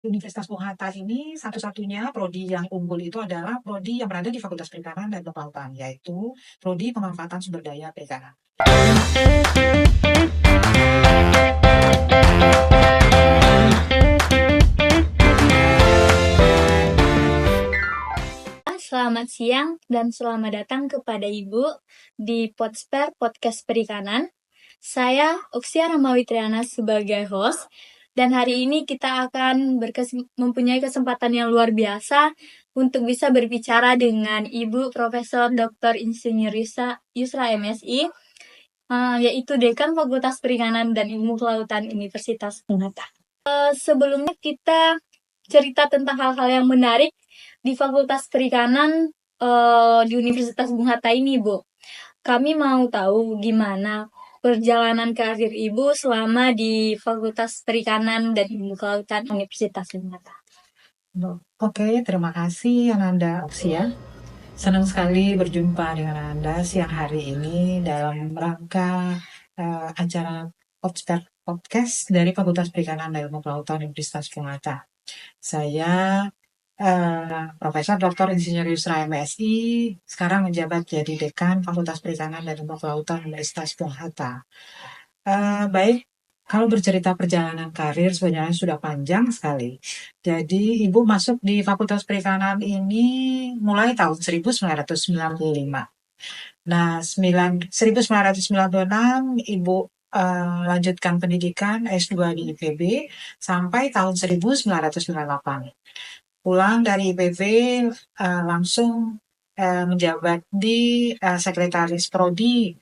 Universitas Bung Hatta ini satu-satunya prodi yang unggul itu adalah prodi yang berada di Fakultas Perikanan dan Kelautan, yaitu prodi pemanfaatan sumber daya perikanan. Selamat siang dan selamat datang kepada Ibu di Podsper Podcast Perikanan. Saya Oksia Ramawitriana sebagai host, dan hari ini kita akan mempunyai kesempatan yang luar biasa untuk bisa berbicara dengan Ibu Profesor Dr. Insinyur Yusra MSI, yaitu Dekan Fakultas Perikanan dan Ilmu Kelautan Universitas Bung Hatta. Sebelumnya kita cerita tentang hal-hal yang menarik di Fakultas Perikanan di Universitas Bung Hatta ini, Bu. Kami mau tahu gimana perjalanan karir Ibu selama di Fakultas Perikanan dan Ilmu Kelautan Universitas Bung Hatta. Oke, terima kasih Ananda Oksia. Senang sekali berjumpa dengan Anda siang hari ini dalam rangka acara podcast dari Fakultas Perikanan dan Ilmu Kelautan Universitas Bung Hatta. Saya Profesor Dr. Insinyur Yusra MSI, sekarang menjabat jadi Dekan Fakultas Perikanan dan Ilmu Kelautan Universitas Bung Hatta. Baik, kalau bercerita perjalanan karir sebenarnya sudah panjang sekali. Jadi Ibu masuk di Fakultas Perikanan ini mulai tahun 1995. Nah, 1996 Ibu lanjutkan pendidikan S2 di IPB sampai tahun 1998. Pulang dari IPB langsung menjabat di Sekretaris Prodi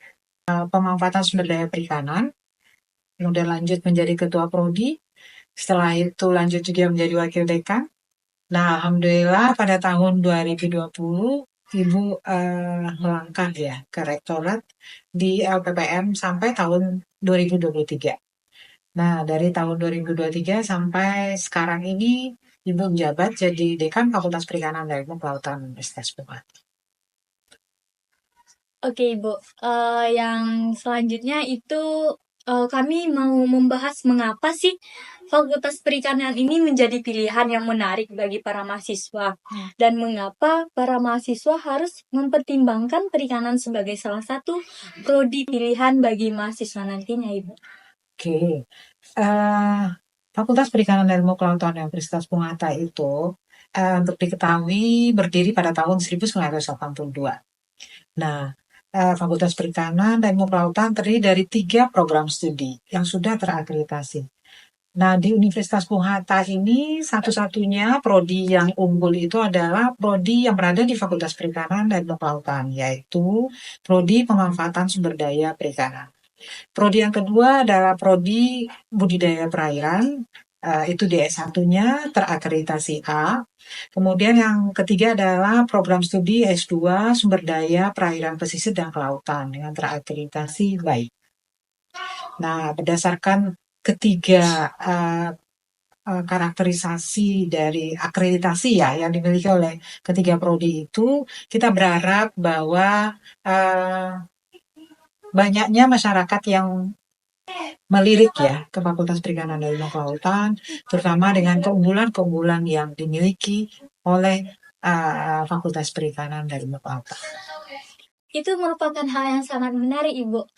Pemanfaatan Sumber Daya Perikanan, kemudian lanjut menjadi Ketua Prodi, setelah itu lanjut juga menjadi Wakil Dekan. Nah, Alhamdulillah pada tahun 2020 Ibu melangkah ya ke Rektorat di LPPM sampai tahun 2023. Nah, dari tahun 2023 sampai sekarang ini Ibu menjabat jadi Dekan Fakultas Perikanan dan Ilmu Kelautan Universitas Bung Hatta. Oke, Ibu. Yang selanjutnya itu kami mau membahas mengapa sih Fakultas Perikanan ini menjadi pilihan yang menarik bagi para mahasiswa, dan mengapa para mahasiswa harus mempertimbangkan perikanan sebagai salah satu prodi pilihan bagi mahasiswa nantinya, Ibu. Oke, Fakultas Perikanan dan Ilmu Kelautan Universitas Bung Hatta itu untuk diketahui berdiri pada tahun 1982. Nah, Fakultas Perikanan dan Ilmu Kelautan terdiri dari 3 program studi yang sudah terakreditasi. Nah, di Universitas Bung Hatta ini satu-satunya prodi yang unggul itu adalah prodi yang berada di Fakultas Perikanan dan Ilmu Kelautan, yaitu prodi pemanfaatan sumber daya perikanan. Prodi yang kedua adalah prodi budidaya perairan, itu di S1-nya terakreditasi A. Kemudian yang ketiga adalah program studi S2 sumber daya perairan pesisir dan kelautan dengan terakreditasi baik. Nah, berdasarkan ketiga karakterisasi dari akreditasi ya yang dimiliki oleh ketiga prodi itu, kita berharap bahwa banyaknya masyarakat yang melirik ya ke Fakultas Perikanan dan Ilmu Kelautan, terutama dengan keunggulan-keunggulan yang dimiliki oleh Fakultas Perikanan dan Ilmu Kelautan. Itu merupakan hal yang sangat menarik, Ibu.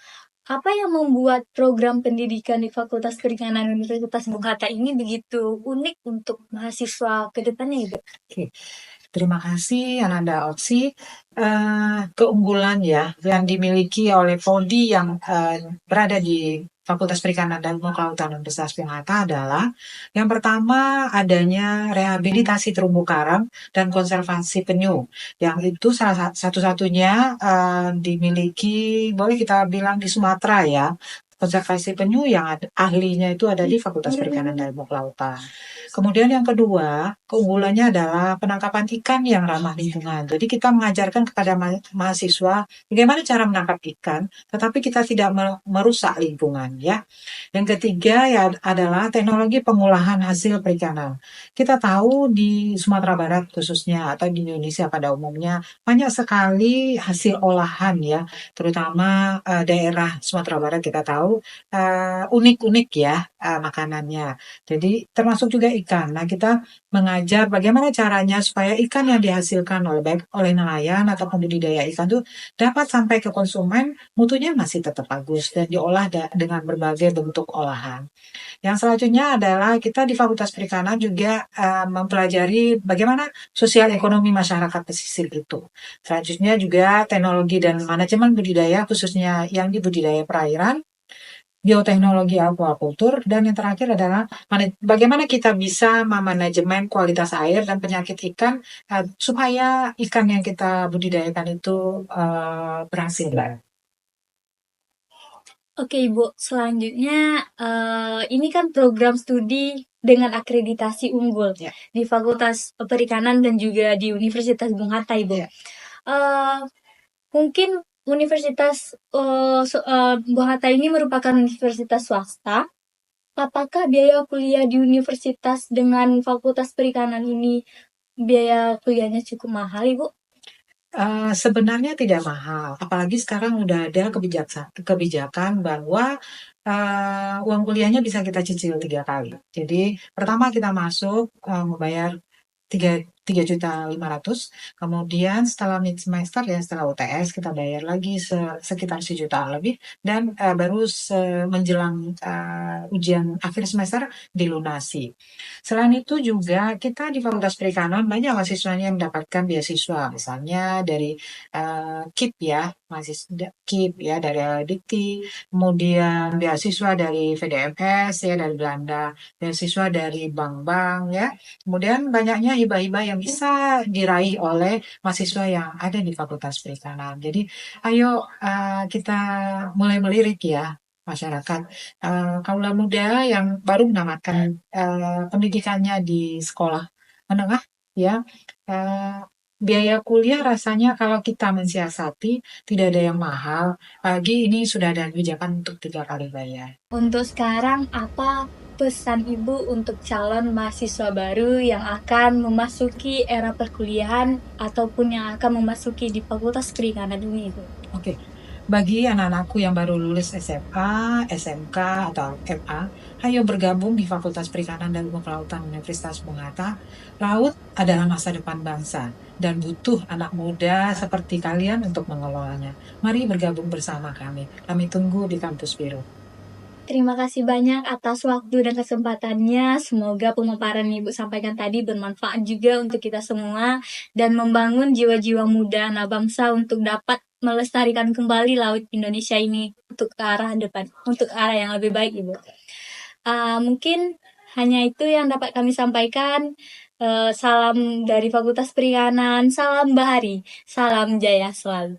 Apa yang membuat program pendidikan di Fakultas Perikanan Universitas Bung Hatta ini begitu unik untuk mahasiswa ke depannya, Ibu? Oke. Terima kasih Ananda Oksi. Keunggulan ya yang dimiliki oleh prodi yang berada di Fakultas Perikanan dan Ilmu Kelautan Universitas Bung Hatta adalah yang pertama adanya rehabilitasi terumbu karang dan konservasi penyu, yang itu salah satu-satunya dimiliki, boleh kita bilang di Sumatera ya. Konservasi penyu yang ahlinya itu ada di Fakultas Perikanan dan Ilmu Kelautan. Kemudian yang kedua, keunggulannya adalah penangkapan ikan yang ramah lingkungan. Jadi kita mengajarkan kepada mahasiswa bagaimana cara menangkap ikan, tetapi kita tidak merusak lingkungan ya. Yang ketiga ya adalah teknologi pengolahan hasil perikanan. Kita tahu di Sumatera Barat khususnya atau di Indonesia pada umumnya banyak sekali hasil olahan ya, terutama daerah Sumatera Barat kita tahu tahu unik-unik ya makanannya. Jadi termasuk juga ikan. Nah, kita mengajar bagaimana caranya supaya ikan yang dihasilkan baik oleh nelayan atau budidaya ikan itu dapat sampai ke konsumen, mutunya masih tetap bagus dan diolah dengan berbagai bentuk olahan. Yang selanjutnya adalah kita di Fakultas Perikanan juga mempelajari bagaimana sosial ekonomi masyarakat pesisir itu. Selanjutnya juga teknologi dan manajemen budidaya khususnya yang di budidaya perairan, bioteknologi aquacultur, dan yang terakhir adalah bagaimana kita bisa memanajemen kualitas air dan penyakit ikan supaya ikan yang kita budidayakan itu berhasil. Oke Ibu, selanjutnya ini kan program studi dengan akreditasi unggul Ya. di Fakultas Perikanan dan juga di Universitas Bung Hatta Ibu. Ya. Mungkin Universitas Bung Hatta ini merupakan universitas swasta. Apakah biaya kuliah di universitas dengan Fakultas Perikanan ini biaya kuliahnya cukup mahal Ibu? Sebenarnya tidak mahal, apalagi sekarang udah ada kebijakan bahwa uang kuliahnya bisa kita cicil 3 kali. Jadi pertama kita masuk membayar 3.500.000, kemudian setelah mid semester ya setelah UTS kita bayar lagi sekitar 1 juta lebih, dan baru menjelang ujian akhir semester dilunasi. Selain itu juga kita di Fakultas Perikanan banyak mahasiswanya yang mendapatkan beasiswa, misalnya dari KIP ya, mahasiswa KIP ya dari Dikti, kemudian beasiswa dari VDMS ya dari Belanda, beasiswa dari bank-bank ya. Kemudian banyaknya hibah-hibah yang bisa diraih oleh mahasiswa yang ada di Fakultas Perikanan. Jadi ayo kita mulai melirik ya masyarakat kaula muda yang baru menamatkan pendidikannya di sekolah menengah ya. Biaya kuliah rasanya kalau kita mensiasati tidak ada yang mahal, lagi ini sudah ada kebijakan untuk 3 kali bayar. Untuk sekarang, apa pesan Ibu untuk calon mahasiswa baru yang akan memasuki era perkuliahan ataupun yang akan memasuki di Fakultas Perikanan ini, Ibu? Oke, bagi anak-anakku yang baru lulus SMA, SMK, atau MA, ayo bergabung di Fakultas Perikanan dan Ilmu Kelautan Universitas Bung Hatta. Laut adalah masa depan bangsa dan butuh anak muda seperti kalian untuk mengelolanya. Mari bergabung bersama kami. Kami tunggu di Kampus Biru. Terima kasih banyak atas waktu dan kesempatannya. Semoga pemaparan Ibu sampaikan tadi bermanfaat juga untuk kita semua dan membangun jiwa-jiwa muda anak bangsa untuk dapat melestarikan kembali laut Indonesia ini untuk ke arah depan, untuk ke arah yang lebih baik, Ibu. Mungkin hanya itu yang dapat kami sampaikan. Salam dari Fakultas Perikanan, salam Bahari, salam jaya selalu.